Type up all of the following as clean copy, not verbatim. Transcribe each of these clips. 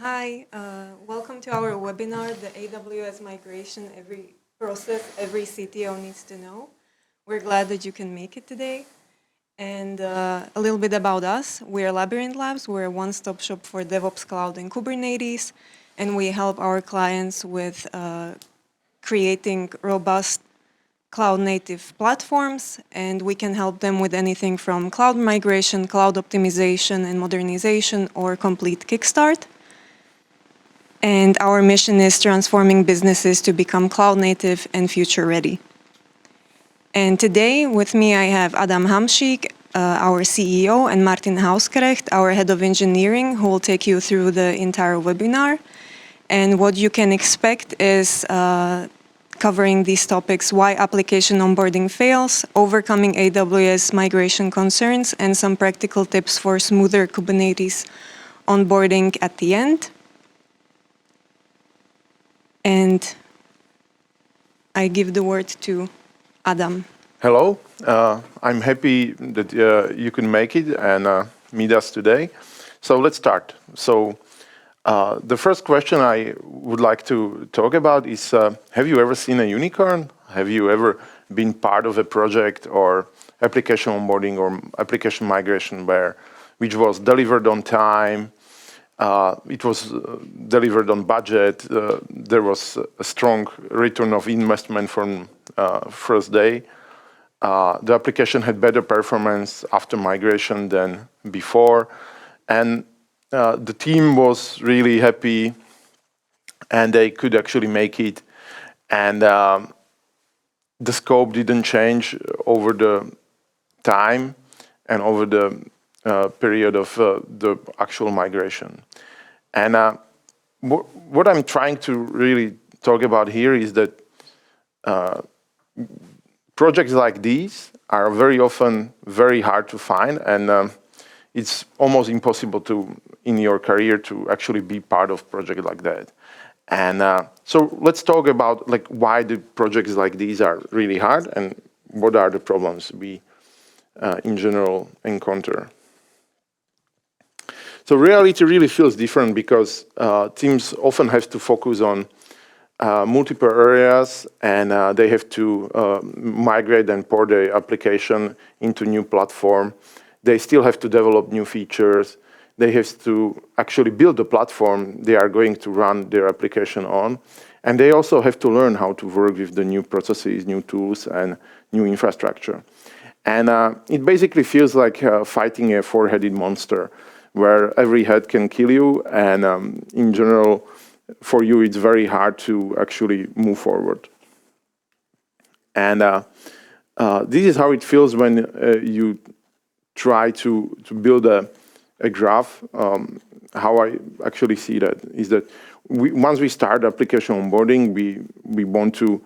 Hi, welcome to our webinar, the AWS migration process every CTO needs to know. We're glad that you can make it today. And a little bit about us. We're Labyrinth Labs. We're a one-stop shop for DevOps Cloud and Kubernetes. And we help our clients with creating robust cloud-native platforms. And we can help them with anything from cloud migration, cloud optimization and modernization, or complete kickstart. And our mission is transforming businesses to become cloud-native and future-ready. And today, with me, I have Adam Hamšík, our CEO, and Martin Hauskrecht, our head of engineering, who will take you through the entire webinar. And what you can expect is covering these topics: why application onboarding fails, overcoming AWS migration concerns, and some practical tips for smoother Kubernetes onboarding at the end. And I give the word to Adam. Hello, I'm happy that you can make it and meet us today. So let's start. So the first question I would like to talk about is, have you ever seen a unicorn? Have you ever been part of a project or application onboarding or application migration which was delivered on time? It was delivered on budget. There was a strong return of investment from first day. The application had better performance after migration than before. And the team was really happy and they could actually make it. And the scope didn't change over the time and over the period of the actual migration. And what I'm trying to really talk about here is that projects like these are very often very hard to find, and it's almost impossible in your career to actually be part of a project like that. And so let's talk about why the projects like these are really hard and what are the problems we in general encounter. So reality really feels different because teams often have to focus on multiple areas, and they have to migrate and port their application into new platform. They still have to develop new features. They have to actually build the platform they are going to run their application on. And they also have to learn how to work with the new processes, new tools, and new infrastructure. And it basically feels like fighting a four-headed monster, where every head can kill you, and in general, for you, it's very hard to actually move forward. And this is how it feels when you try to build a graph. How I actually see that is that once we start application onboarding, we want to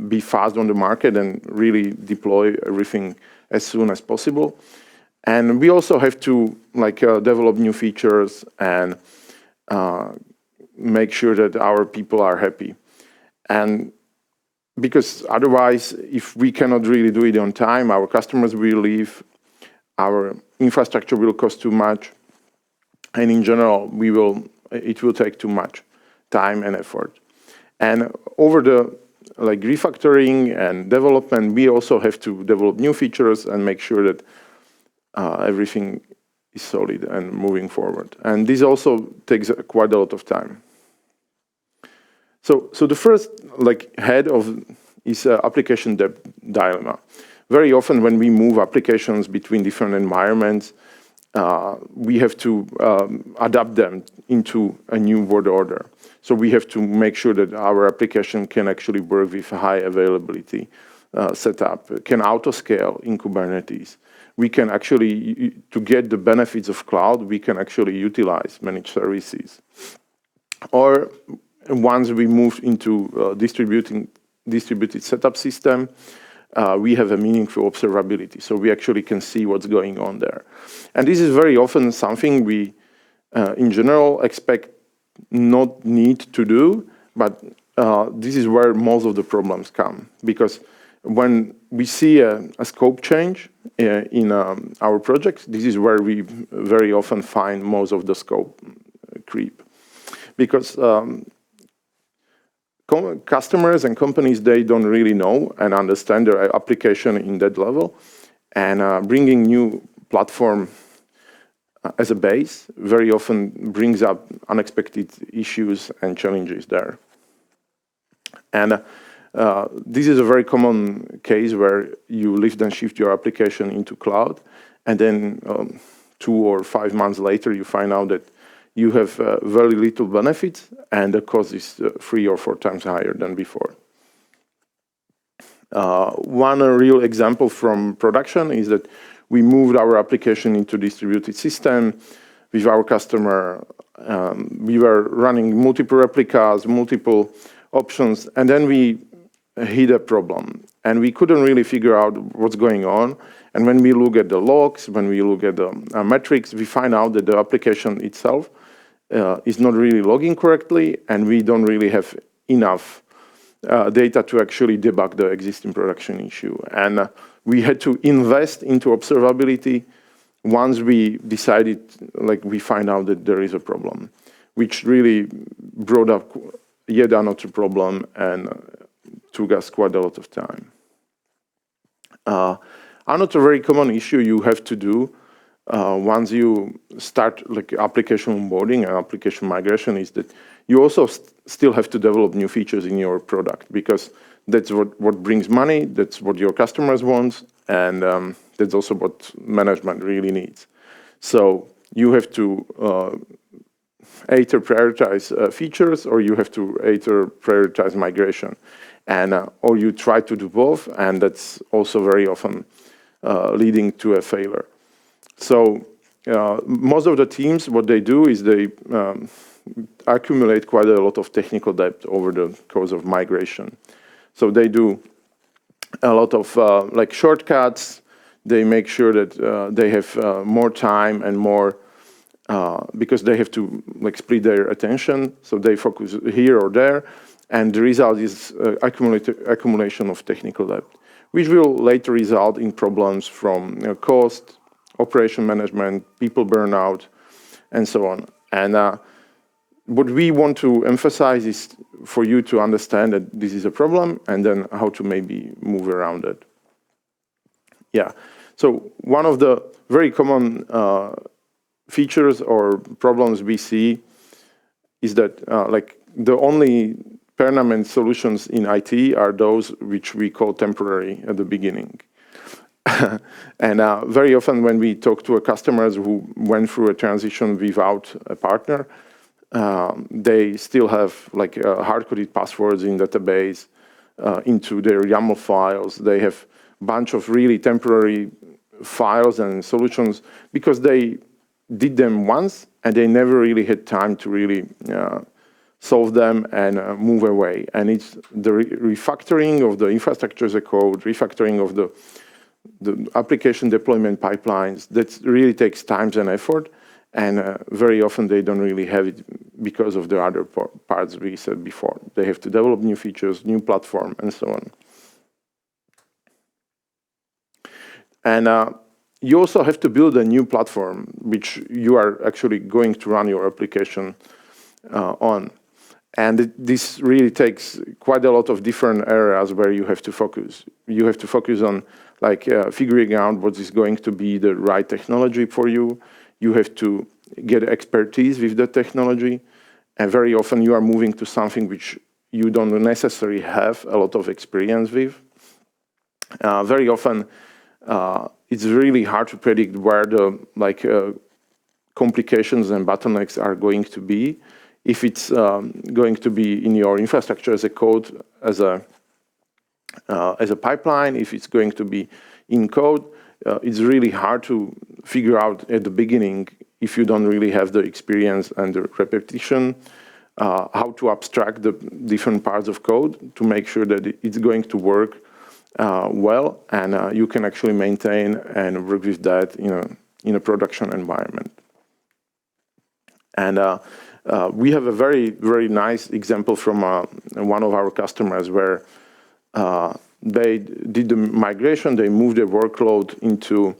be fast on the market and really deploy everything as soon as possible. And we also have to develop new features and make sure that our people are happy. And because otherwise, if we cannot really do it on time, our customers will leave, our infrastructure will cost too much, and in general, it will take too much time and effort. And over the refactoring and development, we also have to develop new features and make sure that everything is solid and moving forward. And this also takes quite a lot of time. So the first head is application dilemma. Very often when we move applications between different environments, we have to adapt them into a new world order. So we have to make sure that our application can actually work with high availability setup, can auto-scale in Kubernetes. We can actually, to get the benefits of cloud, we can actually utilize managed services. Or once we move into distributed setup system, we have a meaningful observability. So we actually can see what's going on there. And this is very often something we, in general, expect not need to do, but this is where most of the problems come. Because when we see a scope change in our projects, this is where we very often find most of the scope creep. Because customers and companies, they don't really know and understand their application in that level. And bringing new platform as a base very often brings up unexpected issues and challenges there. And this is a very common case where you lift and shift your application into cloud, and then 2 or 5 months later, you find out that you have very little benefits, and the cost is 3 or 4 times higher than before. One real example from production is that we moved our application into distributed system with our customer. We were running multiple replicas, multiple options, and then we hit a problem. And we couldn't really figure out what's going on. And when we look at the logs, when we look at the metrics, we find out that the application itself is not really logging correctly, and we don't really have enough data to actually debug the existing production issue. And we had to invest into observability once we decided, like we find out that there is a problem, which really brought up yet another problem and took us quite a lot of time. Another very common issue you have to do once you start like application onboarding and application migration is that you also still have to develop new features in your product, because that's what brings money, that's what your customers want, and that's also what management really needs. So you have to either prioritize features, or you have to either prioritize migration, and or you try to do both, and that's also very often leading to a failure. So most of the teams, what they do is they accumulate quite a lot of technical debt over the course of migration. So they do a lot of like shortcuts. They make sure that they have more time and more, because they have to like split their attention. So they focus here or there, and the result is accumulation of technical debt, which will later result in problems from cost, operation management, people burnout, and so on. And what we want to emphasize is for you to understand that this is a problem, and then how to maybe move around it. Yeah. So one of the very common features or problems we see is that like the only permanent solutions in IT are those which we call temporary at the beginning. And very often when we talk to customers who went through a transition without a partner, they still have like hard-coded passwords in database into their YAML files. They have a bunch of really temporary files and solutions because they did them once and they never really had time to really solve them and move away. And it's the refactoring of the infrastructure as a code, refactoring of the application deployment pipelines, that really takes time and effort. And very often they don't really have it because of the other parts we said before. They have to develop new features, new platform, and so on. And you also have to build a new platform which you are actually going to run your application on. And this really takes quite a lot of different areas where you have to focus. You have to focus on like figuring out what is going to be the right technology for you. You have to get expertise with the technology. And very often you are moving to something which you don't necessarily have a lot of experience with. Very often it's really hard to predict where the complications and bottlenecks are going to be. If it's going to be in your infrastructure as a code, as a pipeline, if it's going to be in code, it's really hard to figure out at the beginning if you don't really have the experience and the repetition, how to abstract the different parts of code to make sure that it's going to work well, and you can actually maintain and work with that in a production environment. And we have a very, very nice example from one of our customers where they did the migration, they moved their workload into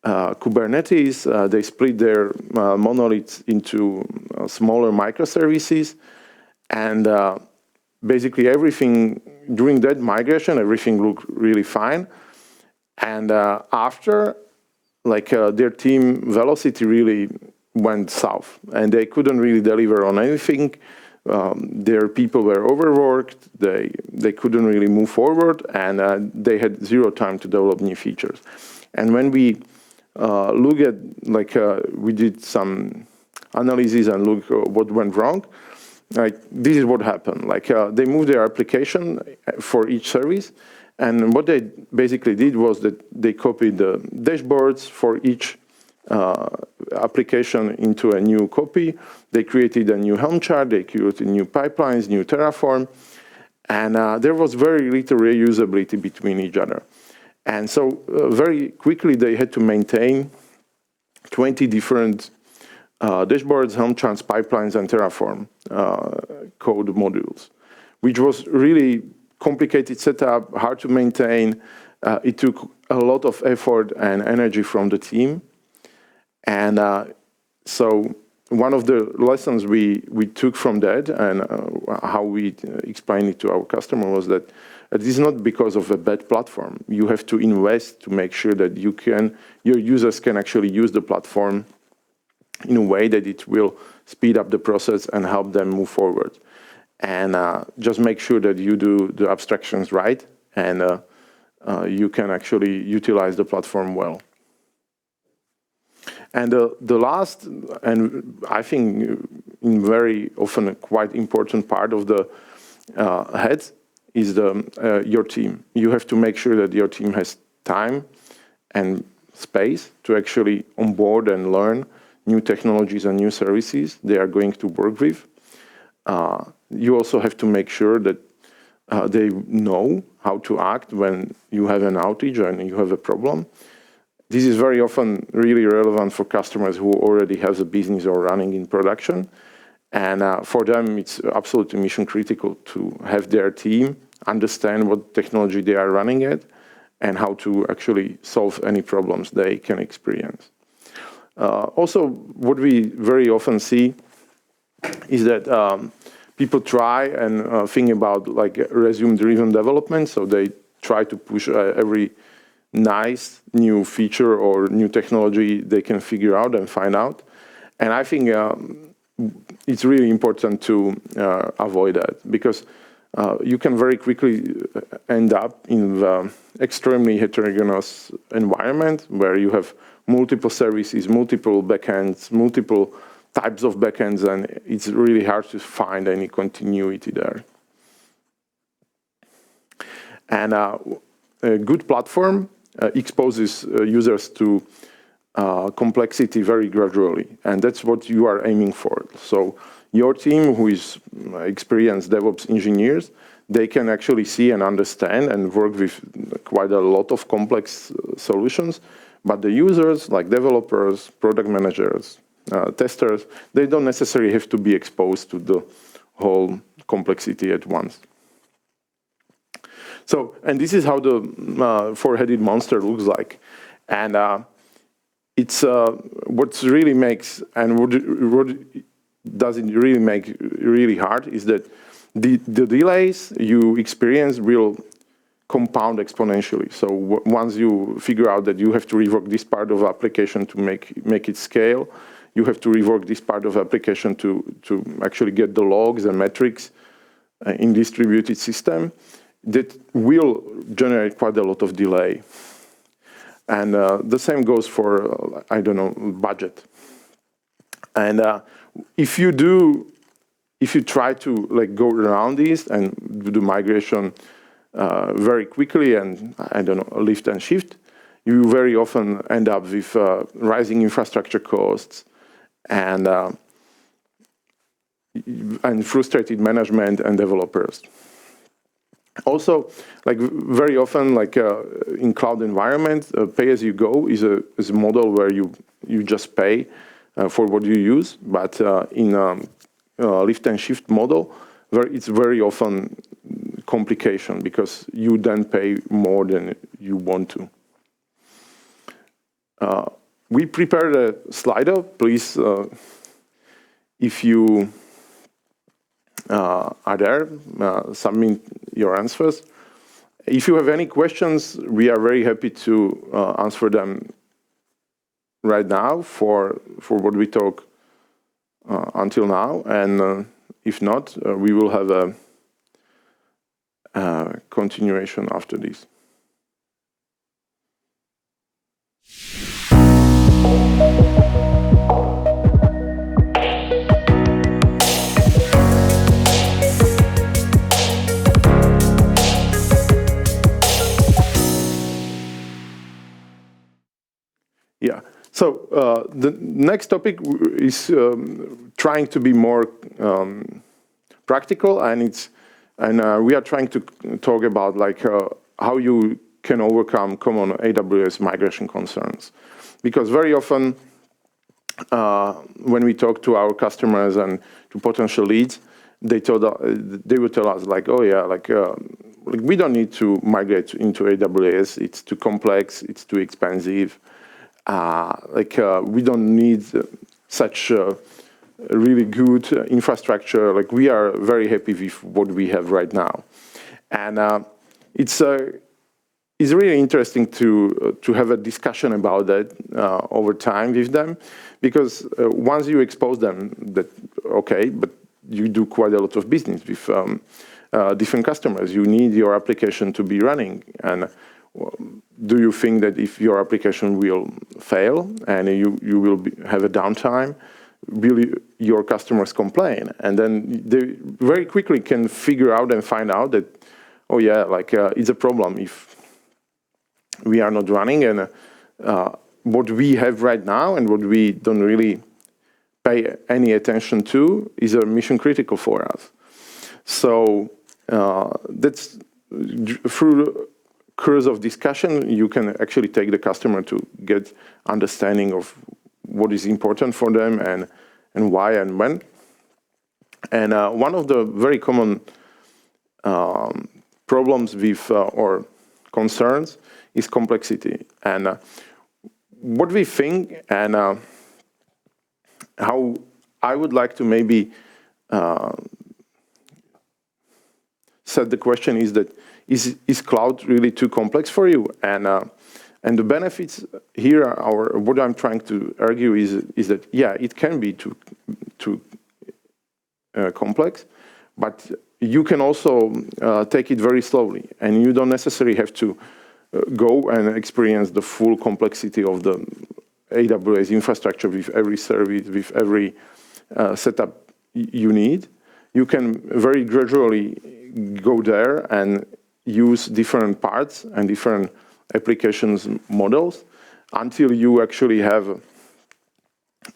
Kubernetes. They split their monoliths into smaller microservices, and basically everything during that migration, everything looked really fine. And after, their team velocity really went south, and they couldn't really deliver on anything. Their people were overworked. They couldn't really move forward, and they had zero time to develop new features. And when we look at, we did some analysis and look what went wrong. This is what happened. They moved their application for each service, and what they basically did was that they copied the dashboards for each application into a new copy. They created a new Helm chart. They created new pipelines, new Terraform, and there was very little reusability between each other. And so very quickly they had to maintain 20 different dashboards, Helm charts, pipelines, and Terraform code modules, which was really complicated setup, hard to maintain. It took a lot of effort and energy from the team. And so one of the lessons we took from that and how we explain it to our customer was that it is not because of a bad platform. You have to invest to make sure that your users can actually use the platform in a way that it will speed up the process and help them move forward. And just make sure that you do the abstractions right, and you can actually utilize the platform well. And the last, and I think very often a quite important part of the heads is your team. You have to make sure that your team has time and space to actually onboard and learn new technologies and new services they are going to work with. You also have to make sure that they know how to act when you have an outage and you have a problem. This is very often really relevant for customers who already have a business or running in production. And for them, it's absolutely mission critical to have their team understand what technology they are running at and how to actually solve any problems they can experience. Also, what we very often see is that people try and think about resume-driven development, so they try to push every nice new feature or new technology they can figure out and find out. And I think it's really important to avoid that, because you can very quickly end up in the extremely heterogeneous environment where you have multiple services, multiple backends, multiple types of backends, and it's really hard to find any continuity there. And a good platform exposes users to complexity very gradually, and that's what you are aiming for. So your team, who is experienced DevOps engineers, they can actually see and understand and work with quite a lot of complex solutions, but the users, like developers, product managers, testers, they don't necessarily have to be exposed to the whole complexity at once. So, and this is how the four-headed monster looks like. And it's what really makes, and what does it really make really hard is that the delays you experience will compound exponentially. So once you figure out that you have to rework this part of the application to make it scale, you have to rework this part of the application to actually get the logs and metrics in distributed system, that will generate quite a lot of delay. And the same goes for, I don't know, budget. And if you try to go around this and do the migration very quickly and, I don't know, lift and shift, you very often end up with rising infrastructure costs and frustrated management and developers. Also, very often, in cloud environment, pay-as-you-go is a model where you just pay for what you use. But in lift and shift model, it's very often complication because you then pay more than you want to. We prepared a Slido. Please, if you are there, submit your answers. If you have any questions, we are very happy to answer them right now for what we talk until now. And if not, we will have a continuation after this. Yeah. So the next topic is trying to be more practical, and we are trying to talk about like how you can overcome common AWS migration concerns, because very often when we talk to our customers and to potential leads, they would tell us like, oh yeah, like we don't need to migrate into AWS. It's too complex. It's too expensive. We don't need such really good infrastructure. Like we are very happy with what we have right now, and it's really interesting to have a discussion about that over time with them, because once you expose them that okay, but you do quite a lot of business with different customers. You need your application to be running, and do you think that if your application will fail and you will have a downtime, will your customers complain? And then they very quickly can figure out and find out that, oh yeah, like it's a problem if we are not running, and what we have right now and what we don't really pay any attention to is a mission critical for us. So that's through course of discussion, you can actually take the customer to get understanding of what is important for them and why and when. And one of the very common problems with or concerns is complexity. And what we think and how I would like to maybe set the question is that is cloud really too complex for you? And the benefits here are, what I'm trying to argue is that yeah, it can be too complex, but you can also take it very slowly, and you don't necessarily have to go and experience the full complexity of the AWS infrastructure with every service, with every setup you need. You can very gradually go there and use different parts and different applications models until you actually have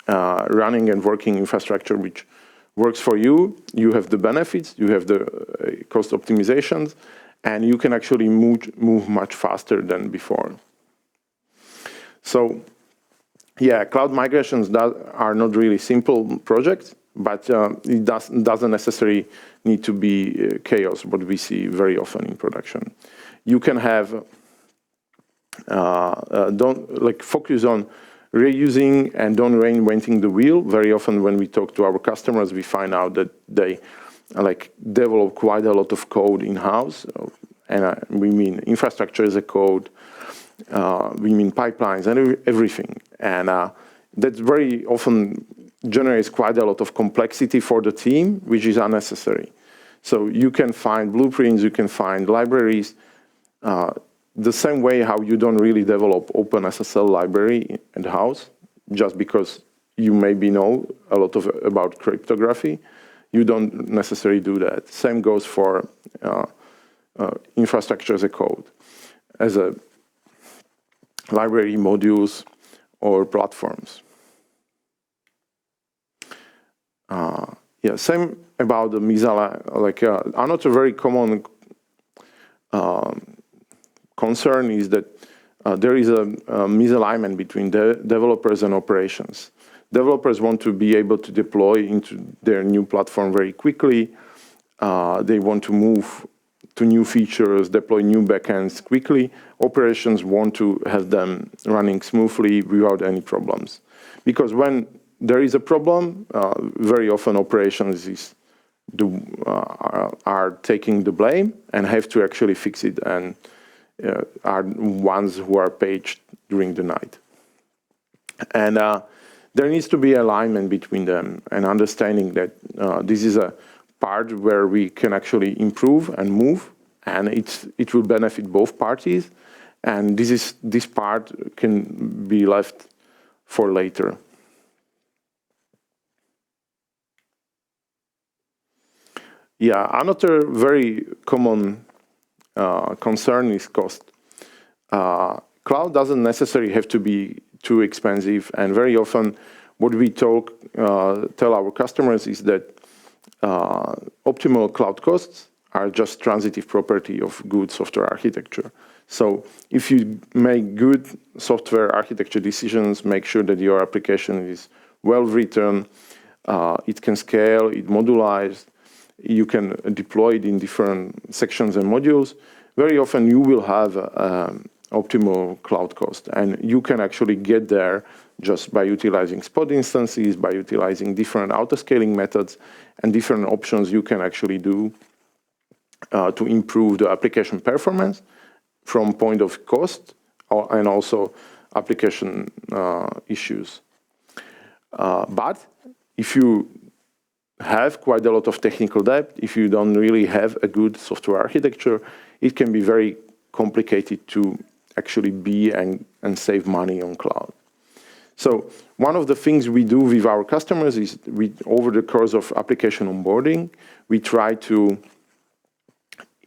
running and working infrastructure which works for you. You have the benefits, you have the cost optimizations, and you can actually move much faster than before. So yeah, cloud migrations are not really simple projects, but it doesn't necessarily need to be chaos, what we see very often in production. You can have, don't focus on reusing and don't reinventing the wheel. Very often when we talk to our customers, we find out that they develop quite a lot of code in-house. And we mean infrastructure as a code, we mean pipelines and everything. And that very often generates quite a lot of complexity for the team, which is unnecessary. So you can find blueprints, you can find libraries, the same way how you don't really develop OpenSSL library in the house, just because you maybe know a lot about cryptography. You don't necessarily do that. Same goes for infrastructure as a code, as a library, modules, or platforms. Yeah, same about the misalignment. Another very common concern is that there is a misalignment between the developers and operations. Developers want to be able to deploy into their new platform very quickly. They want to move to new features, deploy new backends quickly. Operations want to have them running smoothly without any problems. Because when there is a problem, very often operations are taking the blame and have to actually fix it, and are ones who are paged during the night. And there needs to be alignment between them and understanding that this is a part where we can actually improve and move, and it will benefit both parties. And this part can be left for later. Yeah, another very common concern is cost. Cloud doesn't necessarily have to be too expensive, and very often what we tell our customers is that optimal cloud costs are just transitive property of good software architecture. So if you make good software architecture decisions, make sure that your application is well written, it can scale, it modularized, you can deploy it in different sections and modules, very often you will have optimal cloud cost. And you can actually get there just by utilizing spot instances, by utilizing different auto-scaling methods and different options you can actually do to improve the application performance from point of cost and also application issues. But if you have quite a lot of technical debt, if you don't really have a good software architecture, it can be very complicated to actually be and save money on cloud. So one of the things we do with our customers is over the course of application onboarding, we try to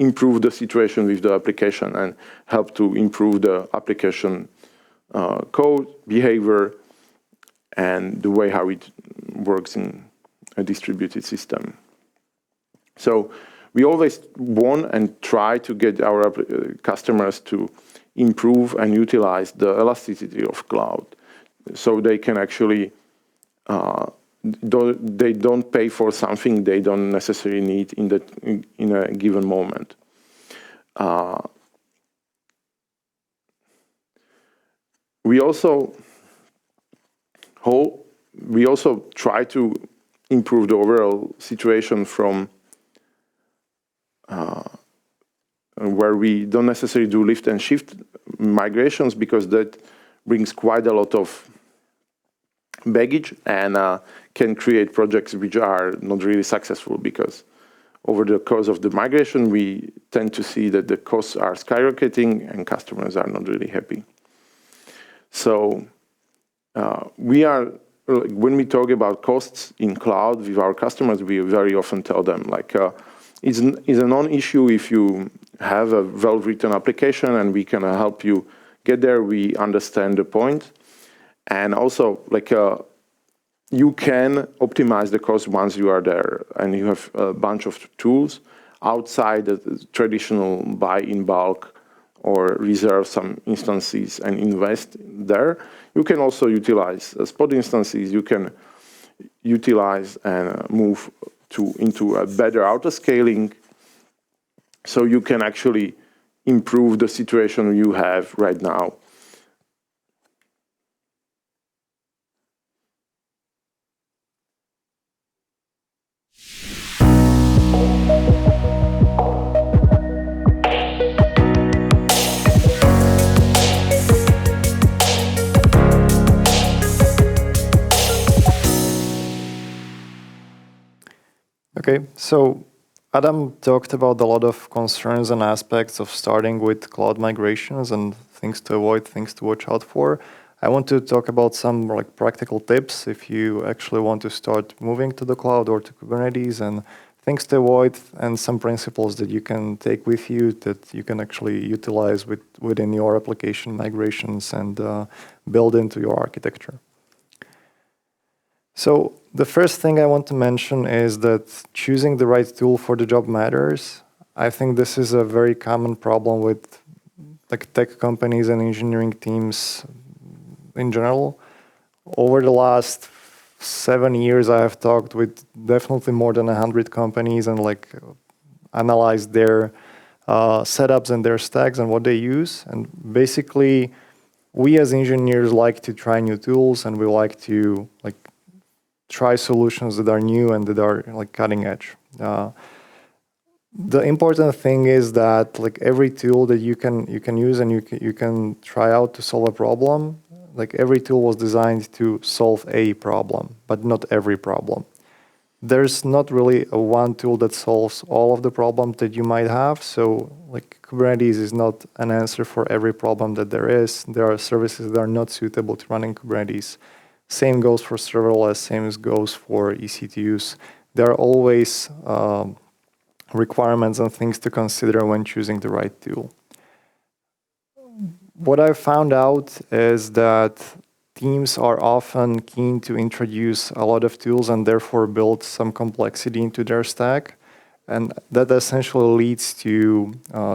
improve the situation with the application and help to improve the application code, behavior, and the way how it works in a distributed system. So we always want and try to get our customers to improve and utilize the elasticity of cloud, so they can actually, they don't pay for something they don't necessarily need in a given moment. We also try to improve the overall situation from where we don't necessarily do lift and shift migrations, because that brings quite a lot of baggage and can create projects which are not really successful, because over the course of the migration, we tend to see that the costs are skyrocketing and customers are not really happy. So when we talk about costs in cloud with our customers, we very often tell them, like, it's a non-issue if you have a well-written application and we can help you get there. We understand the point. And also, like, you can optimize the cost once you are there and you have a bunch of tools outside the traditional buy in bulk or reserve some instances and invest there. You can also utilize spot instances. You can utilize and move into a better auto-scaling, so you can actually improve the situation you have right now. Okay, so Adam talked about a lot of concerns and aspects of starting with cloud migrations and things to avoid, things to watch out for. I want to talk about some like practical tips if you actually want to start moving to the cloud or to Kubernetes, and things to avoid, and some principles that you can take with you that you can actually utilize within your application migrations and build into your architecture. So the first thing I want to mention is that choosing the right tool for the job matters. I think this is a very common problem with like tech companies and engineering teams in general. Over the last 7 years, I have talked with definitely more than 100 companies and like analyzed their setups and their stacks and what they use. And basically, we as engineers like to try new tools, and we like to try solutions that are new and that are cutting edge. The important thing is that every tool that you can use and you can try out to solve a problem, every tool was designed to solve a problem, but not every problem. There's not really a one tool that solves all of the problems that you might have. So Kubernetes is not an answer for every problem that there is. There are services that are not suitable to run in Kubernetes. Same goes for serverless, same goes for EC2s. There are always requirements and things to consider when choosing the right tool. What I've found out is that teams are often keen to introduce a lot of tools and therefore build some complexity into their stack. And that essentially leads to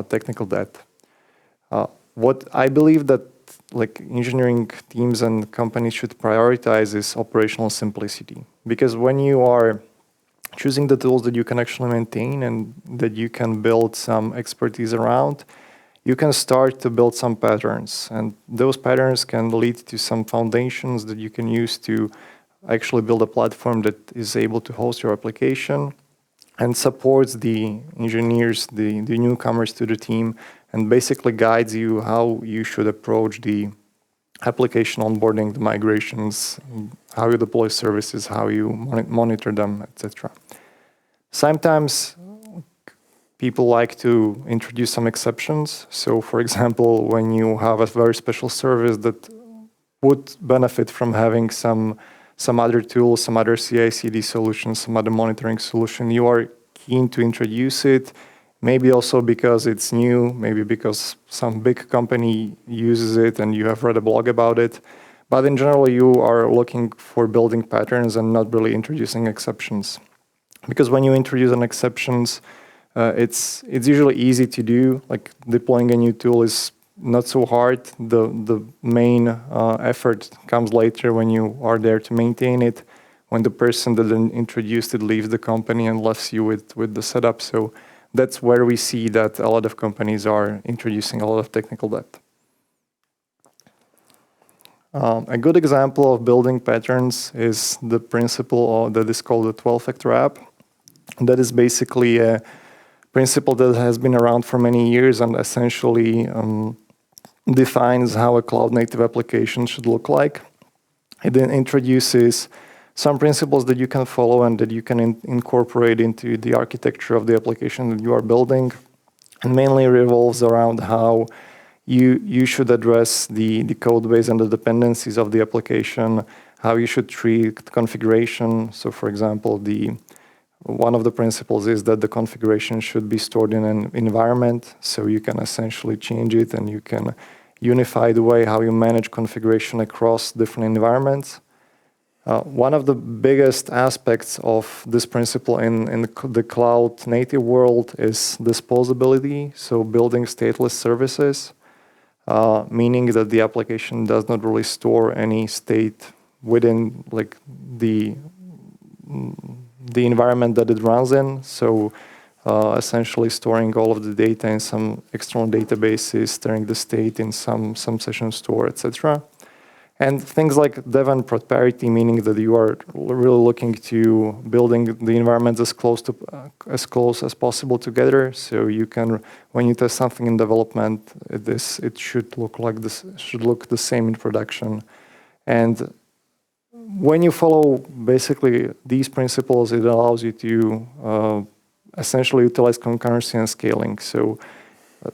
technical debt. What I believe that engineering teams and companies should prioritize is operational simplicity. Because when you are choosing the tools that you can actually maintain and that you can build some expertise around, you can start to build some patterns. And those patterns can lead to some foundations that you can use to actually build a platform that is able to host your application and supports the engineers, the newcomers to the team, and basically guides you how you should approach the application onboarding, the migrations, how you deploy services, how you monitor them, etc. Sometimes people like to introduce some exceptions. So, for example, when you have a very special service that would benefit from having some other tools, some other CI/CD solutions, some other monitoring solution, you are keen to introduce it. Maybe also because it's new, maybe because some big company uses it and you have read a blog about it. But in general, you are looking for building patterns and not really introducing exceptions. Because when you introduce an exceptions, it's usually easy to do. Like deploying a new tool is not so hard. The main effort comes later when you are there to maintain it, when the person that introduced it leaves the company and left you with the setup. So that's where we see that a lot of companies are introducing a lot of technical debt. A good example of building patterns is the principle that is called the 12-factor app. That is basically a principle that has been around for many years and essentially defines how a cloud-native application should look like. It then introduces some principles that you can follow and that you can incorporate into the architecture of the application that you are building, and mainly revolves around how you should address the code base and the dependencies of the application, how you should treat configuration. So, for example, one of the principles is that the configuration should be stored in an environment, so you can essentially change it and you can unify the way how you manage configuration across different environments. One of the biggest aspects of this principle in the cloud native world is disposability, so building stateless services, meaning that the application does not really store any state within like the environment that it runs in. So essentially storing all of the data in some external databases, storing the state in some session store, etc. And things like dev and prod parity, meaning that you are really looking to building the environments as close as possible together. So you can, when you test something in development, it should look like this, should look the same in production. And when you follow basically these principles, it allows you to essentially utilize concurrency and scaling. So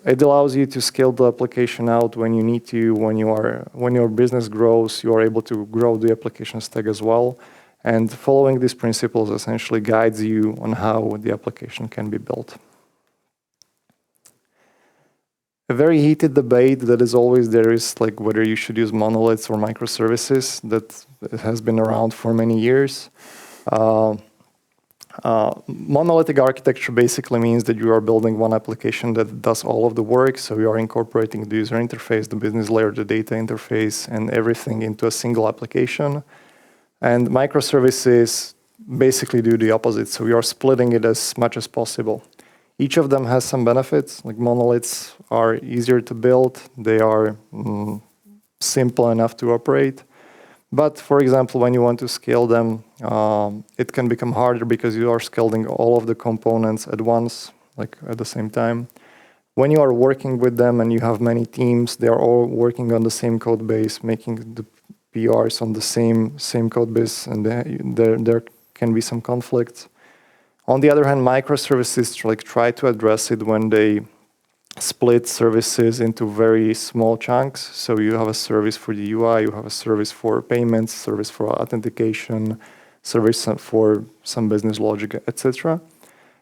it allows you to scale the application out when you need to. When your business grows, you are able to grow the application stack as well. And following these principles essentially guides you on how the application can be built. A very heated debate that is always there is like whether you should use monoliths or microservices. That has been around for many years. Monolithic architecture basically means that you are building one application that does all of the work. So you are incorporating the user interface, the business layer, the data interface, and everything into a single application. And microservices basically do the opposite. So you are splitting it as much as possible. Each of them has some benefits, like monoliths are easier to build, they are simple enough to operate. But for example, when you want to scale them, it can become harder because you are scaling all of the components at once, like at the same time. When you are working with them and you have many teams, they are all working on the same code base, making the PRs on the same code base, and there can be some conflicts. On the other hand, microservices try to address it when they split services into very small chunks. So you have a service for the UI, you have a service for payments, service for authentication, service for some business logic, etc.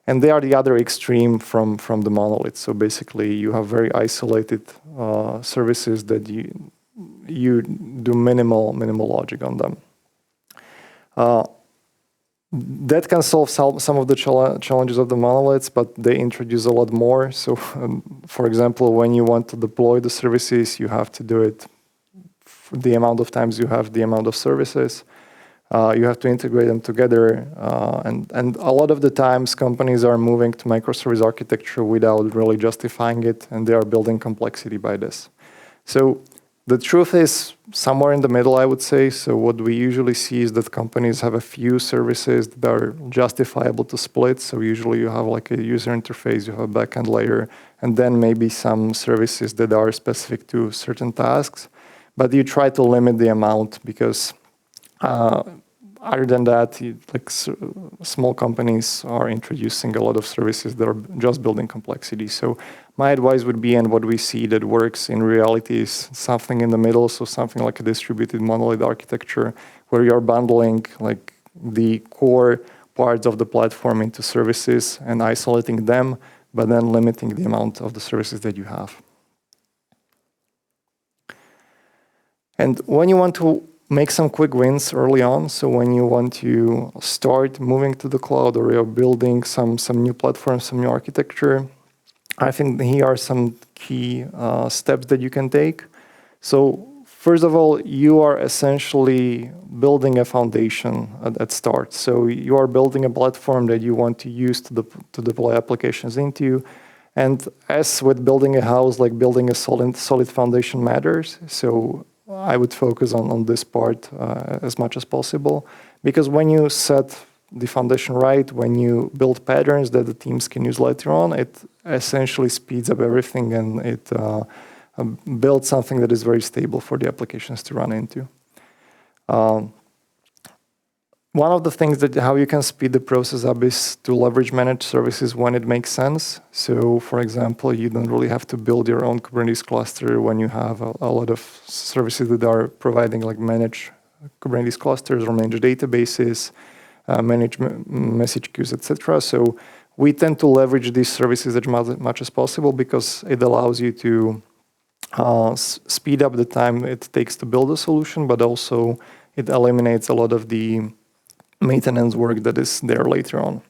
And they are the other extreme from the monolith. So basically, you have very isolated services that you do minimal logic on them. That can solve some of the challenges of the monoliths, but they introduce a lot more. So, for example, when you want to deploy the services, you have to do it the amount of times you have the amount of services. You have to integrate them together. And a lot of the times, companies are moving to microservice architecture without really justifying it, and they are building complexity by this. So the truth is somewhere in the middle, I would say. So what we usually see is that companies have a few services that are justifiable to split. So usually you have like a user interface, you have a backend layer, and then maybe some services that are specific to certain tasks. But you try to limit the amount because other than that, small companies are introducing a lot of services that are just building complexity. So my advice would be, and what we see that works in reality is something in the middle, so something like a distributed monolith architecture, where you're bundling like the core parts of the platform into services and isolating them, but then limiting the amount of the services that you have. And when you want to make some quick wins early on, so when you want to start moving to the cloud or you're building some new platforms, some new architecture, I think here are some key steps that you can take. So first of all, you are essentially building a foundation at start. So you are building a platform that you want to use to deploy applications into. And as with building a house, like building a solid foundation matters. So I would focus on this part as much as possible, because when you set the foundation right, when you build patterns that the teams can use later on, it essentially speeds up everything and it builds something that is very stable for the applications to run into. One of the things that how you can speed the process up is to leverage managed services when it makes sense. So, for example, you don't really have to build your own Kubernetes cluster when you have a lot of services that are providing like managed Kubernetes clusters or managed databases, managed message queues, etc. So we tend to leverage these services as much as possible because it allows you to speed up the time it takes to build a solution, but also it eliminates a lot of the maintenance work that is there later on.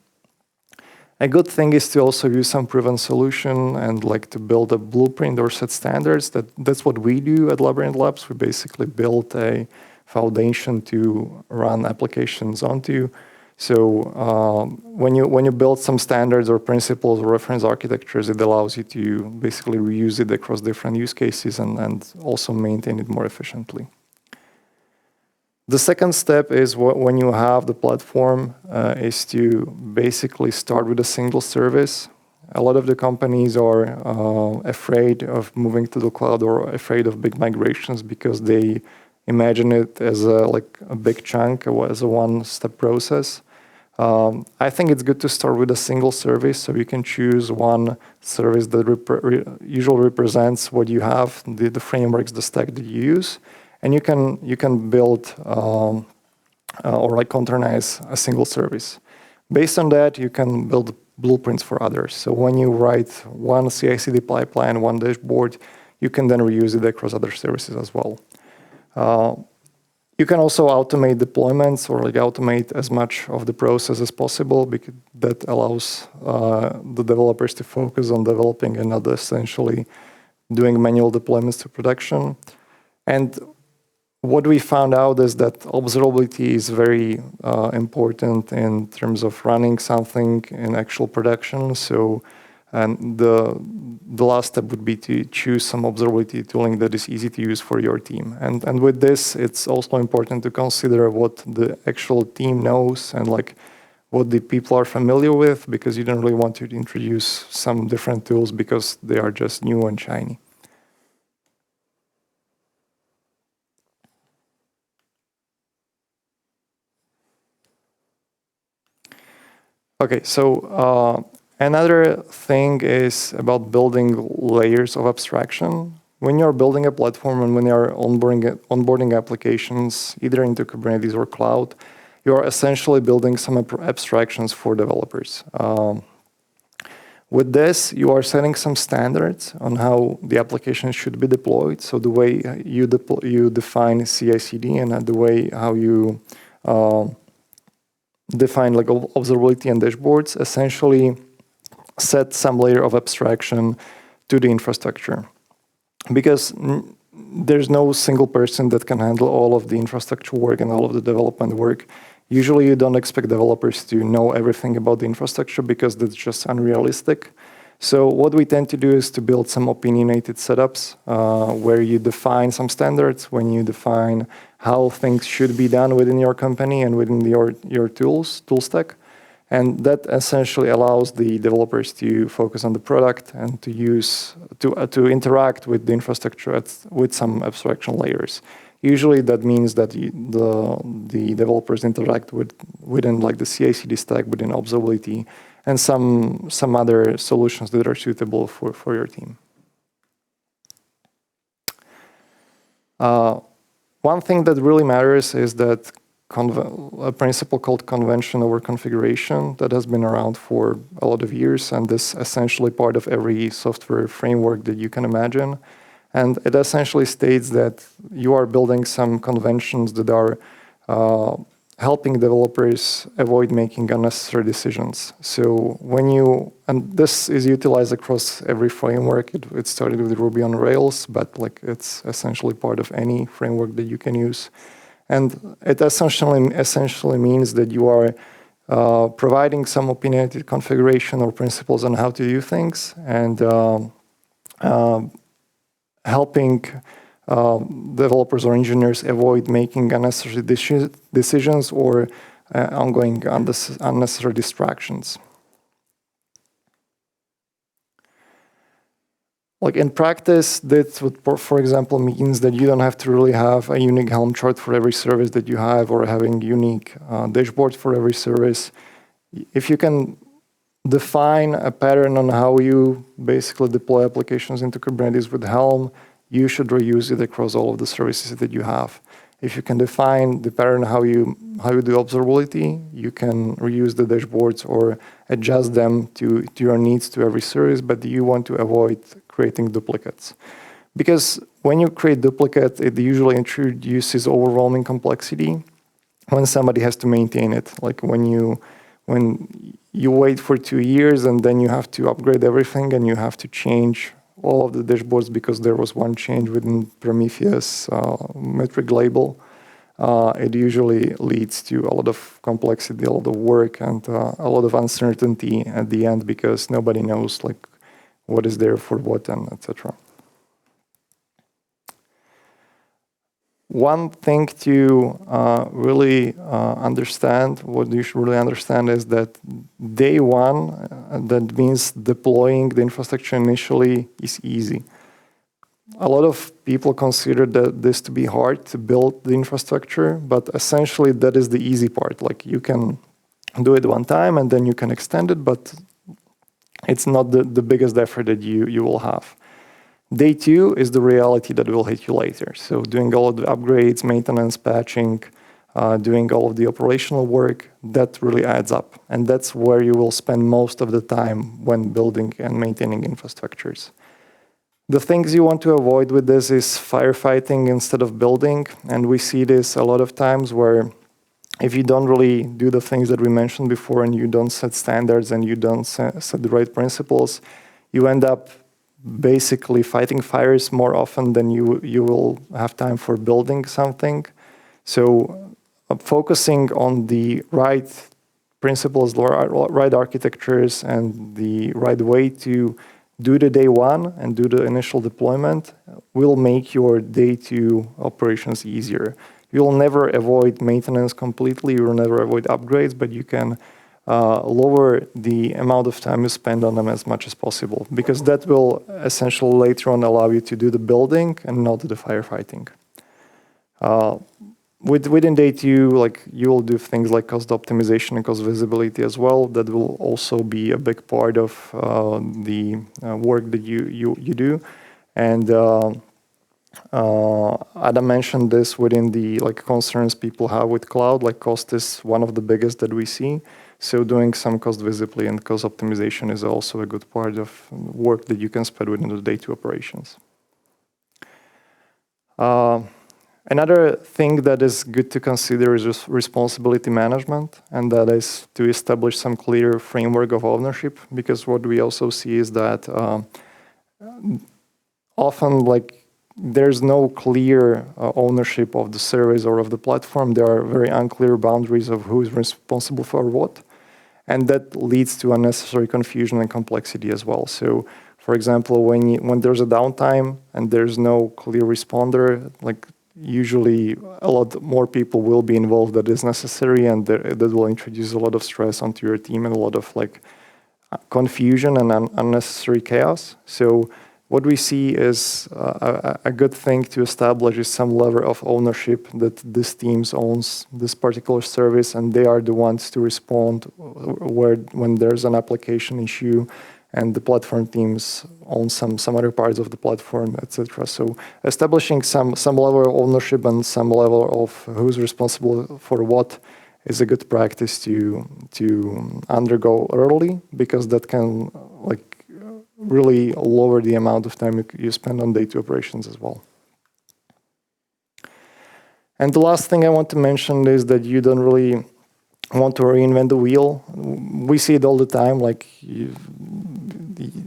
A good thing is to also use some proven solution and like to build a blueprint or set standards. That's what we do at Labyrinth Labs. We basically built a foundation to run applications onto. So when you build some standards or principles or reference architectures, it allows you to basically reuse it across different use cases and also maintain it more efficiently. The second step is when you have the platform is to basically start with a single service. A lot of the companies are afraid of moving to the cloud or afraid of big migrations because they imagine it as a big chunk, as a one-step process. I think it's good to start with a single service, so you can choose one service that usually represents what you have, the frameworks, the stack that you use. And you can build or like containerize a single service. Based on that, you can build blueprints for others. So when you write one CI/CD pipeline, one dashboard, you can then reuse it across other services as well. You can also automate deployments or like automate as much of the process as possible, because that allows the developers to focus on developing and not essentially doing manual deployments to production. And what we found out is that observability is very important in terms of running something in actual production. So And the last step would be to choose some observability tooling that is easy to use for your team. And with this, it's also important to consider what the actual team knows and like what the people are familiar with, because you don't really want to introduce some different tools because they are just new and shiny. Okay, so another thing is about building layers of abstraction. When you're building a platform and when you're onboarding applications, either into Kubernetes or cloud, you're essentially building some abstractions for developers. With this, you are setting some standards on how the application should be deployed. So the way you define CI/CD and the way how you define like observability and dashboards essentially set some layer of abstraction to the infrastructure. Because there's no single person that can handle all of the infrastructure work and all of the development work. Usually you don't expect developers to know everything about the infrastructure because that's just unrealistic. So what we tend to do is to build some opinionated setups where you define some standards, when you define how things should be done within your company and within your tool stack. And that essentially allows the developers to focus on the product and to interact with the infrastructure with some abstraction layers. Usually that means that the developers interact within like the CI/CD stack, within observability, and some other solutions that are suitable for your team. One thing that really matters is that a principle called convention over configuration that has been around for a lot of years, and is essentially part of every software framework that you can imagine. And it essentially states that you are building some conventions that are helping developers avoid making unnecessary decisions. So and this is utilized across every framework. It started with Ruby on Rails, but like it's essentially part of any framework that you can use. And it essentially means that you are providing some opinionated configuration or principles on how to do things, and helping developers or engineers avoid making unnecessary decisions or ongoing unnecessary distractions. Like in practice, that would, for example, means that you don't have to really have a unique Helm chart for every service that you have, or having unique dashboards for every service. If you can define a pattern on how you basically deploy applications into Kubernetes with Helm, you should reuse it across all of the services that you have. If you can define the pattern how you do observability, you can reuse the dashboards or adjust them to your needs to every service, but you want to avoid creating duplicates. Because when you create duplicates, it usually introduces overwhelming complexity when somebody has to maintain it. Like when you wait for 2 years and then you have to upgrade everything and you have to change all of the dashboards because there was one change within Prometheus metric label, it usually leads to a lot of complexity, a lot of work, and a lot of uncertainty at the end because nobody knows like what is there for what, and etc. One thing to really understand, what you should really understand, is that day one, that means deploying the infrastructure initially, is easy. A lot of people consider this to be hard to build the infrastructure, but essentially that is the easy part. Like you can do it one time and then you can extend it, but it's not the biggest effort that you will have. Day two is the reality that will hit you later. So doing all of the upgrades, maintenance, patching, doing all of the operational work, that really adds up. And that's where you will spend most of the time when building and maintaining infrastructures. The things you want to avoid with this is firefighting instead of building. And we see this a lot of times where if you don't really do the things that we mentioned before and you don't set standards and you don't set the right principles, you end up basically fighting fires more often than you will have time for building something. So focusing on the right principles, the right architectures, and the right way to do the day one and do the initial deployment will make your day two operations easier. You'll never avoid maintenance completely, you will never avoid upgrades, but you can lower the amount of time you spend on them as much as possible, because that will essentially later on allow you to do the building and not the firefighting. Within day two, like, you will do things like cost optimization and cost visibility as well. That will also be a big part of the work that you do. And Adam mentioned this within the concerns people have with cloud. Like, cost is one of the biggest that we see. So doing some cost visibility and cost optimization is also a good part of work that you can spread within the day two operations. Another thing that is good to consider is just responsibility management, and that is to establish some clear framework of ownership, because what we also see is that often there's no clear ownership of the service or of the platform. There are very unclear boundaries of who is responsible for what, and that leads to unnecessary confusion and complexity as well. So, for example, when there's a downtime and there's no clear responder, usually a lot more people will be involved than is necessary, and that will introduce a lot of stress onto your team and a lot of confusion and unnecessary chaos. So what we see is a good thing to establish is some level of ownership that this team owns this particular service, and they are the ones to respond when there's an application issue, and the platform teams own some other parts of the platform, etc. So establishing some level of ownership and some level of who's responsible for what is a good practice to undergo early, because that can really lower the amount of time you spend on day-to operations as well. And the last thing I want to mention is that you don't really want to reinvent the wheel. We see it all the time.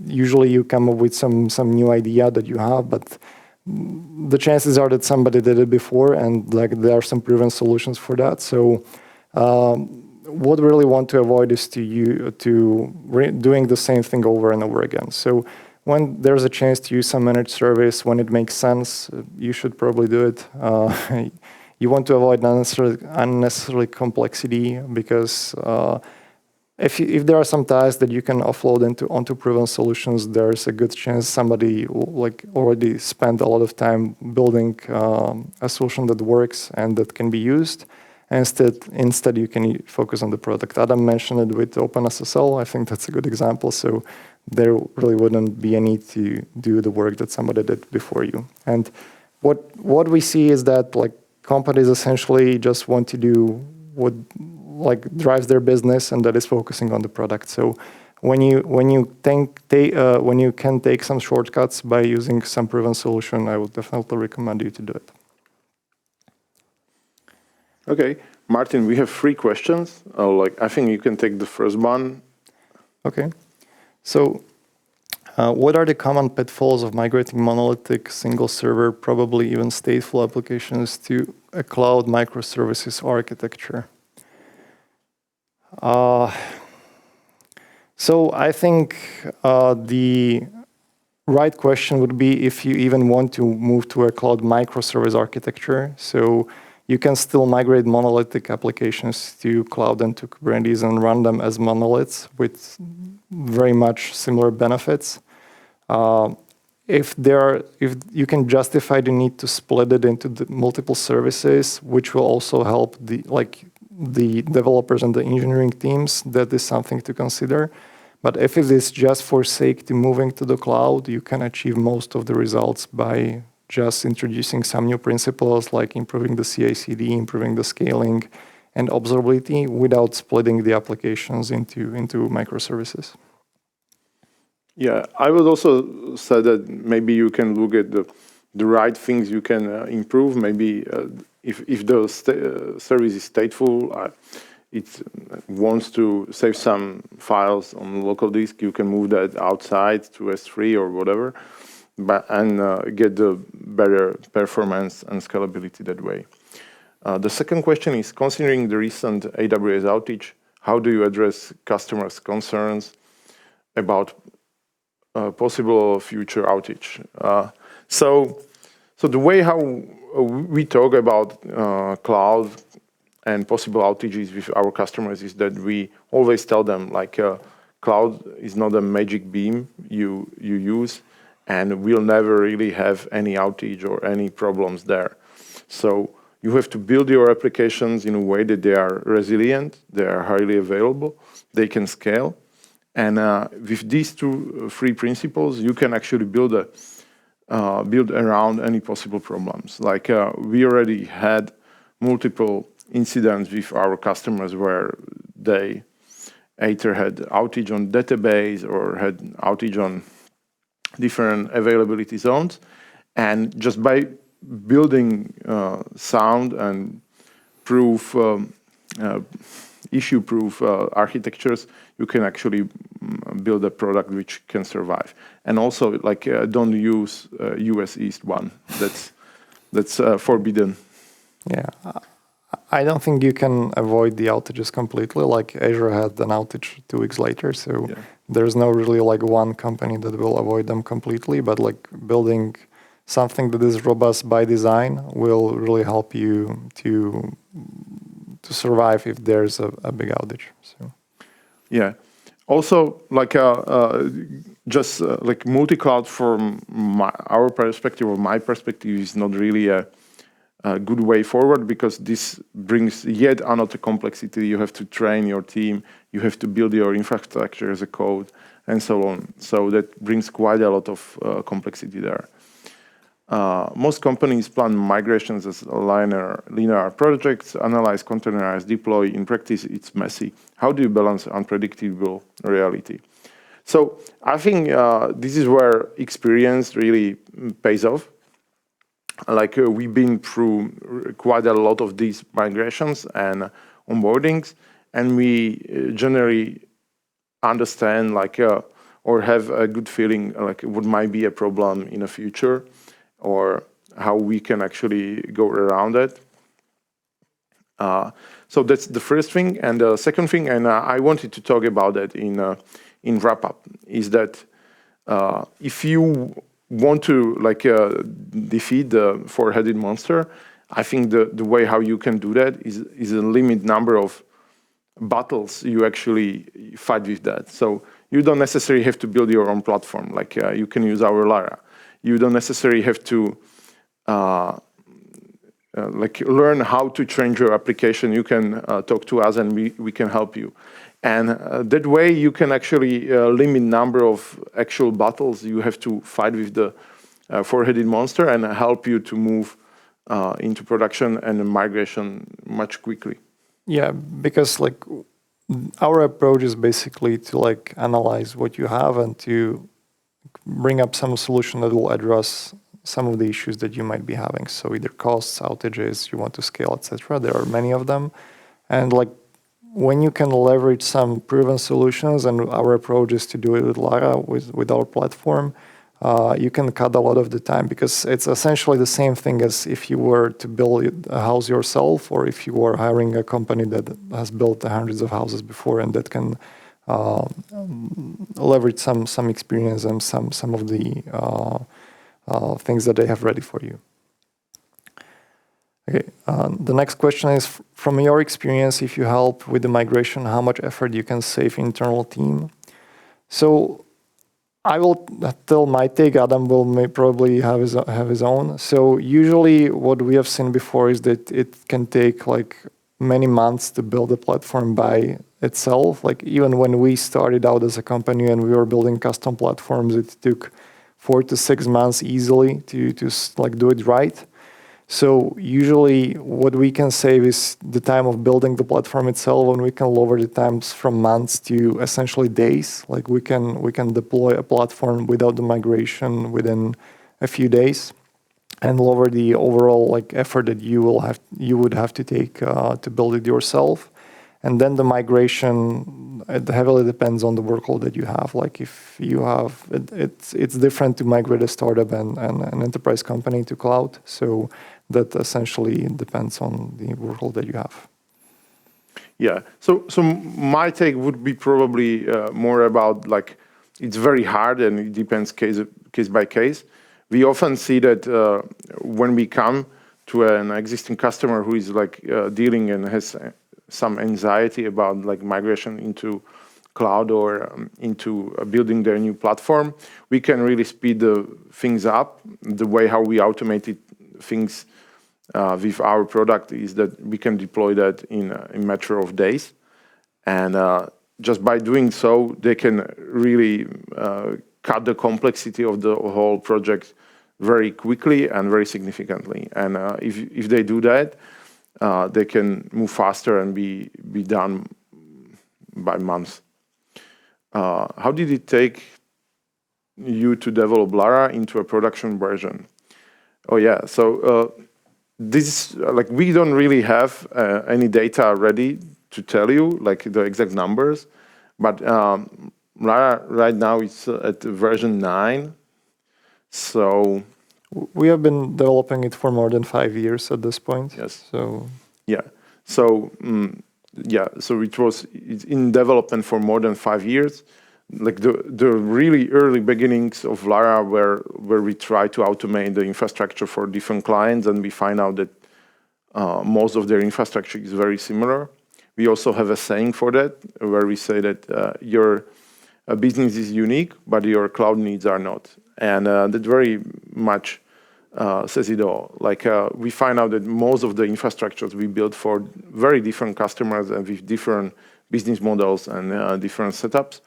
Usually you come up with some new idea that you have, but the chances are that somebody did it before, and there are some proven solutions for that. So what we really want to avoid is doing the same thing over and over again. So when there's a chance to use some managed service, when it makes sense, you should probably do it. You want to avoid unnecessary complexity, because if there are some tasks that you can offload onto proven solutions, there's a good chance somebody already spent a lot of time building a solution that works and that can be used. Instead, you can focus on the product. Adam mentioned it with OpenSSL. I think that's a good example. So there really wouldn't be a need to do the work that somebody did before you. And what we see is that companies essentially just want to do what drives their business, and that is focusing on the product. So when you can take some shortcuts by using some proven solution, I would definitely recommend you to do it. Okay, Martin, we have 3 questions. I think you can take the first one. Okay, so what are the common pitfalls of migrating monolithic, single server, probably even stateful applications to a cloud microservices architecture? So I think the right question would be if you even want to move to a cloud microservice architecture. So you can still migrate monolithic applications to cloud and to Kubernetes and run them as monoliths with very much similar benefits. If you can justify the need to split it into the multiple services, which will also help the developers and the engineering teams, that is something to consider. But if it is just for sake to moving to the cloud, you can achieve most of the results by just introducing some new principles like improving the CI/CD, improving the scaling and observability without splitting the applications into microservices. Yeah, I would also say that maybe you can look at the right things you can improve. Maybe if the service is stateful, it wants to save some files on local disk, you can move that outside to S3 or whatever, and get the better performance and scalability that way. The second question is, considering the recent AWS outage, how do you address customers' concerns about possible future outage. So the way how we talk about cloud and possible outages with our customers is that we always tell them like cloud is not a magic beam you use, and we'll never really have any outage or any problems there. So you have to build your applications in a way that they are resilient, they are highly available, they can scale. And with these three principles, you can actually build around any possible problems. Like we already had multiple incidents with our customers where they either had outage on database or had outage on different availability zones. And just by building sound and proof, issue-proof architectures, you can actually build a product which can survive. And also, like, don't use US East 1. That's forbidden. Yeah, I don't think you can avoid the outages completely. Like Azure had an outage 2 weeks later, so there's no really like one company that will avoid them completely. But like building something that is robust by design will really help you to survive if there's a big outage. So. Yeah. Also, like just like multi-cloud from our perspective or my perspective is not really a good way forward, because this brings yet another complexity. You have to train your team, you have to build your infrastructure as a code, and so on. So that brings quite a lot of complexity there. Most companies plan migrations as linear projects, analyze, containerize, deploy. In practice, it's messy. How do you balance unpredictable reality? So I think this is where experience really pays off. Like we've been through quite a lot of these migrations and onboardings, and we generally understand like or have a good feeling like what might be a problem in the future, or how we can actually go around it. So that's the first thing. And the second thing, and I wanted to talk about that in wrap-up, is that if you want to like defeat the four-headed monster, I think the way how you can do that is a limit number of battles you actually fight with that. So you don't necessarily have to build your own platform. Like you can use our Lara. You don't necessarily have to like learn how to change your application. You can talk to us and we can help you. And that way you can actually limit number of actual battles you have to fight with the four-headed monster, and help you to move into production and migration much quickly. Yeah, because like our approach is basically to like analyze what you have and to bring up some solution that will address some of the issues that you might be having. So either costs, outages, you want to scale, etc. There are many of them. And like when you can leverage some proven solutions, and our approach is to do it with Lara, with our platform, you can cut a lot of the time, because it's essentially the same thing as if you were to build a house yourself, or if you were hiring a company that has built hundreds of houses before and that can leverage some experience and some of the things that they have ready for you. Okay, the next question is, from your experience, if you help with the migration, how much effort you can save internal team? So I will tell my take. Adam will probably have his own. So usually what we have seen before is that it can take like many months to build a platform by itself. Like even when we started out as a company and we were building custom platforms, it took 4 to 6 months easily to like do it right. So usually what we can save is the time of building the platform itself, and we can lower the times from months to essentially days. Like we can deploy a platform without the migration within a few days, and lower the overall like effort that you would have to take to build it yourself. And then the migration, it heavily depends on the workload that you have. Like if you have, it's different to migrate a startup and an enterprise company to cloud. So that essentially depends on the workload that you have. Yeah. So my take would be probably more about like it's very hard and it depends case by case. We often see that when we come to an existing customer who is like dealing and has some anxiety about like migration into cloud or into building their new platform, we can really speed the things up. The way how we automated things with our product is that we can deploy that in a matter of days. And just by doing so, they can really cut the complexity of the whole project very quickly and very significantly. And if they do that, they can move faster and be done by months. How did it take you to develop Lara into a production version? Oh yeah, so this like we don't really have any data ready to tell you like the exact numbers, but Lara right now is at version 9. So we have been developing it for more than 5 years at this point. Yes. So yeah. So so it's in development for more than 5 years. Like the really early beginnings of Lara where we try to automate the infrastructure for different clients, and we find out that most of their infrastructure is very similar. We also have a saying for that, where we say that your business is unique, but your cloud needs are not. And that very much says it all. Like we find out that most of the infrastructures we build for very different customers and with different business models and different setups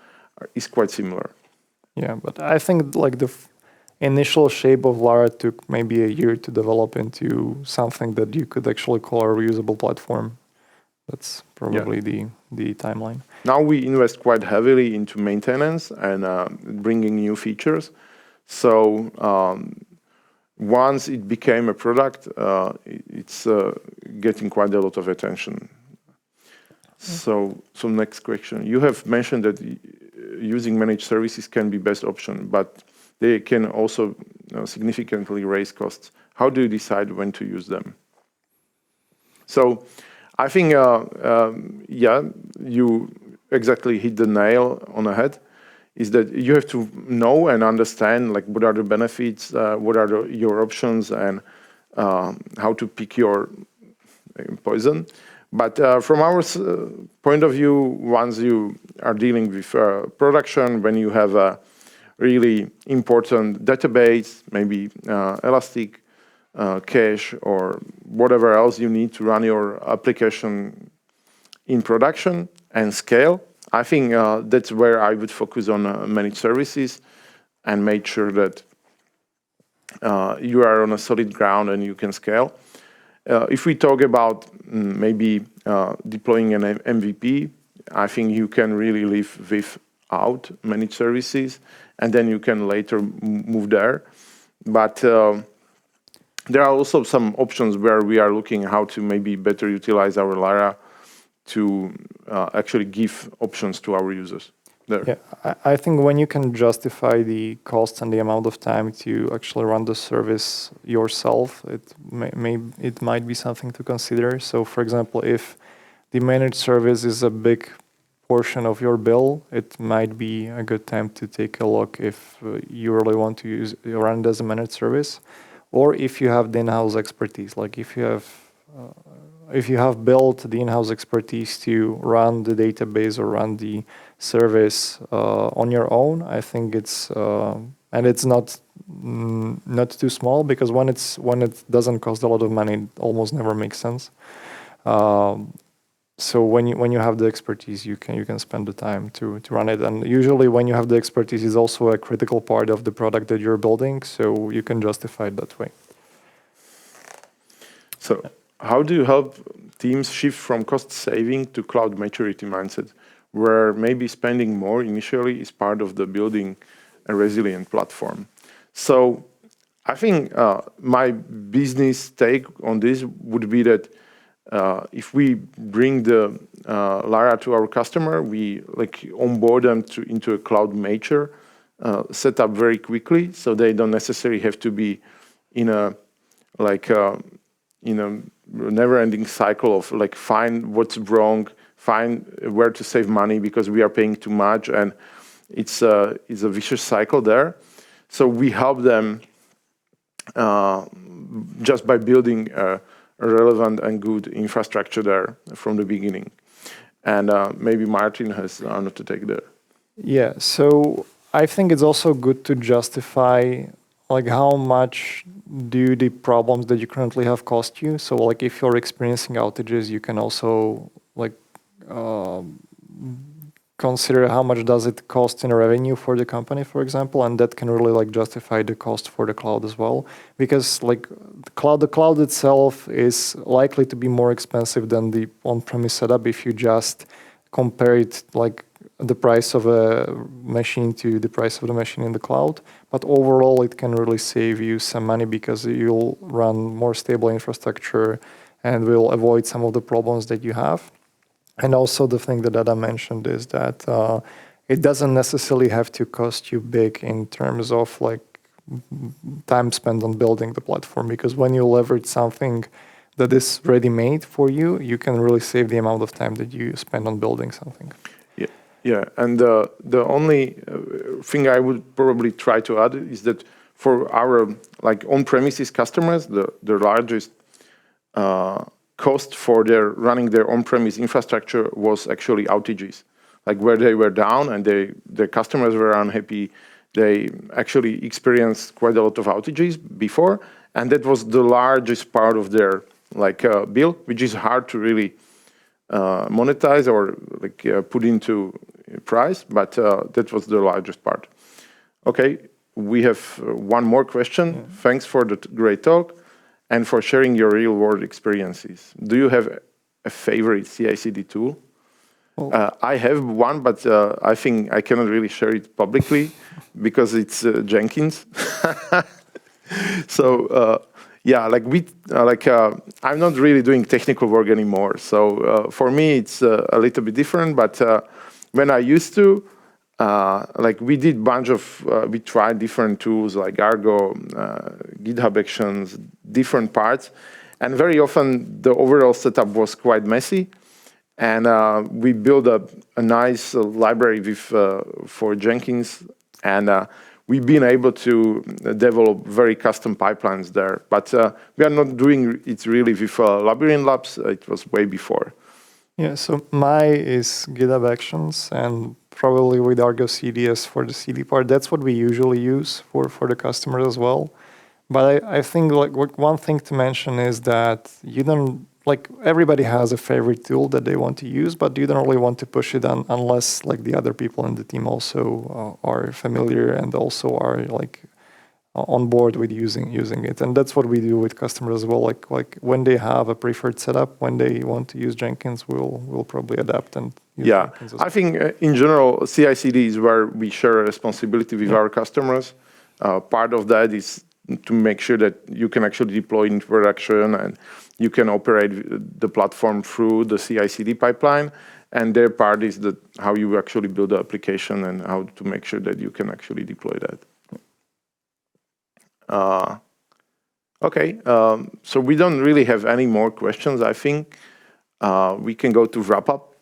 is quite similar. yeah, but I think like the initial shape of Lara took maybe a year to develop into something that you could actually call a reusable platform. That's probably the timeline. Now we invest quite heavily into maintenance and bringing new features. So once it became a product, it's getting quite a lot of attention. So next question. You have mentioned that using managed services can be best option, but they can also significantly raise costs. How do you decide when to use them? So I think, you exactly hit the nail on the head, is that you have to know and understand like what are the benefits, what are your options, and how to pick your poison. But from our point of view, once you are dealing with production, when you have a really important database, maybe Elastic, cache, or whatever else you need to run your application in production and scale, I think that's where I would focus on managed services and make sure that you are on a solid ground and you can scale. If we talk about maybe deploying an MVP, I think you can really live without managed services, and then you can later move there. But there are also some options where we are looking how to maybe better utilize our Lara to actually give options to our users. There. Yeah, I think when you can justify the cost and the amount of time to actually run the service yourself, it might be something to consider. So, for example, if the managed service is a big portion of your bill, it might be a good time to take a look if you really want to run it as a managed service, or if you have the in-house expertise. Like if you have built the in-house expertise to run the database or run the service on your own, I think it's and it's not too small, because when it doesn't cost a lot of money, it almost never makes sense. So when you have the expertise, you can spend the time to run it. And usually when you have the expertise, is also a critical part of the product that you're building, so you can justify it that way. So how do you help teams shift from cost saving to cloud maturity mindset, where maybe spending more initially is part of the building a resilient platform? So I think my business take on this would be that if we bring the Lara to our customer, we like onboard them into a cloud mature setup very quickly, so they don't necessarily have to be in a in a never-ending cycle of like find what's wrong, find where to save money because we are paying too much, and it's a vicious cycle there. So we help them just by building a relevant and good infrastructure there from the beginning. And maybe Martin has honor to take there. Yeah, so I think it's also good to justify like how much do the problems that you currently have cost you. So like if you're experiencing outages, you can also like consider how much does it cost in revenue for the company, for example, and that can really like justify the cost for the cloud as well. Because like the cloud itself is likely to be more expensive than the on-premise setup if you just compare it like the price of a machine to the price of the machine in the cloud. But overall, it can really save you some money because you'll run more stable infrastructure and will avoid some of the problems that you have. And also the thing that Adam mentioned is that it doesn't necessarily have to cost you big in terms of like time spent on building the platform, because when you leverage something that is ready-made for you, you can really save the amount of time that you spend on building something. Yeah, and the only thing I would probably try to add is that for our like on-premises customers, the largest cost for running their on-premise infrastructure was actually outages, like where they were down and their customers were unhappy. They actually experienced quite a lot of outages before, and that was the largest part of their like bill, which is hard to really monetize or like put into price, but that was the largest part. Okay, we have one more question. Yeah. Thanks for the great talk and for sharing your real-world experiences. Do you have a favorite CI/CD tool? Well, I have one, but I think I cannot really share it publicly because it's Jenkins. So yeah, like I'm not really doing technical work anymore. So for me, it's a little bit different. But when I used to, like we did bunch of, we tried different tools like Argo, GitHub Actions, different parts. And very often the overall setup was quite messy. And we built a nice library for Jenkins. And we've been able to develop very custom pipelines there. But we are not doing it really with Labyrinth Labs. It was way before. Yeah, so my is GitHub Actions and probably with Argo CDS for the CD part. That's what we usually use for the customers as well. But I think like one thing to mention is that you don't, like everybody has a favorite tool that they want to use, but you don't really want to push it on unless like the other people in the team also are familiar and also are like on board with using it. And that's what we do with customers as well. Like when they have a preferred setup, when they want to use Jenkins, we'll probably adapt and use Jenkins as well. I think in general, CI/CD is where we share a responsibility with our customers. Part of that is to make sure that you can actually deploy into production and you can operate the platform through the CI/CD pipeline. And their part is how you actually build the application and how to make sure that you can actually deploy that. Okay, so we don't really have any more questions, I think. We can go to wrap up.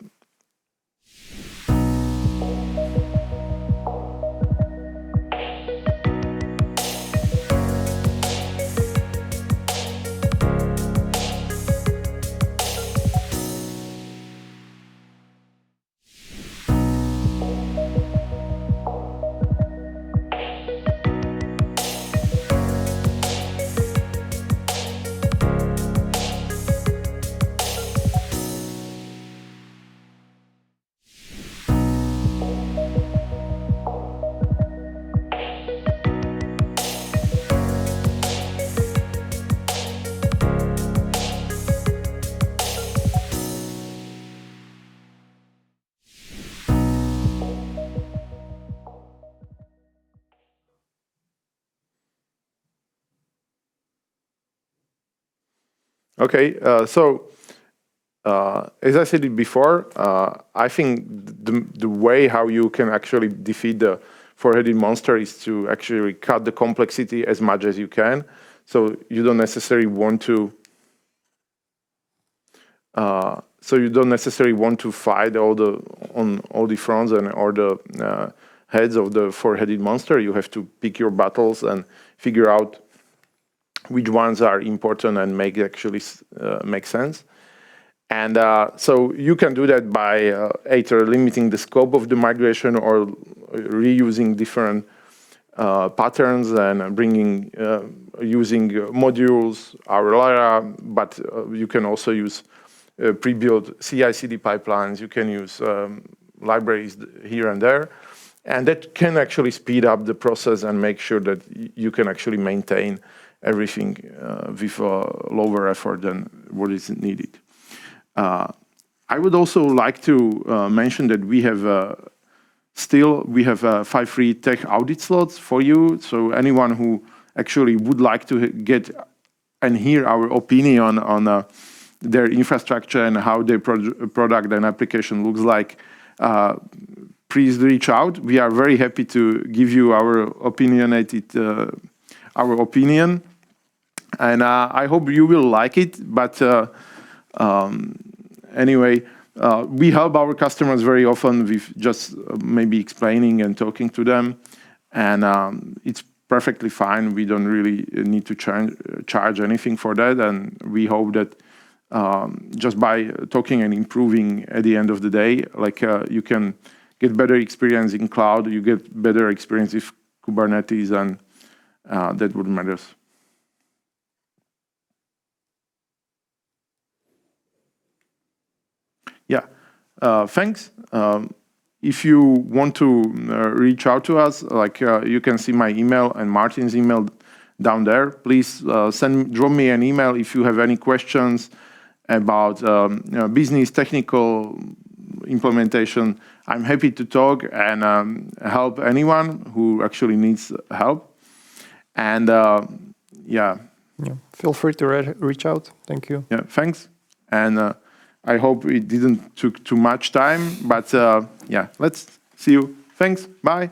Okay, so as I said it before, I think the way how you can actually defeat the four-headed monster is to actually cut the complexity as much as you can. So you don't necessarily want to So you don't necessarily want to fight on all the fronts or the heads of the four-headed monster. You have to pick your battles and figure out which ones are important and make sense. And so you can do that by either limiting the scope of the migration or reusing different patterns and using modules, Lara, but you can also use pre-built CI/CD pipelines. You can use libraries here and there, and that can actually speed up the process and make sure that you can actually maintain everything with lower effort than what is needed. I would also like to mention that we have 5 free tech audit slots for you. So anyone who actually would like to get and hear our opinion on their infrastructure and how their product and application looks like, please reach out. We are very happy to give you our opinion, and I hope you will like it. But anyway, we help our customers very often with just maybe explaining and talking to them, and it's perfectly fine. We don't really need to charge anything for that, and we hope that just by talking and improving at the end of the day, like you can get better experience in cloud, you get better experience with Kubernetes, and that would matter. Yeah, thanks. If you want to reach out to us, like you can see my email and Martin's email down there. Please drop me an email if you have any questions about business, technical implementation. I'm happy to talk and help anyone who actually needs help. And yeah. Feel free to reach out. Thank you. Yeah, thanks. And I hope it didn't took too much time, but yeah, let's see you. Thanks. Bye.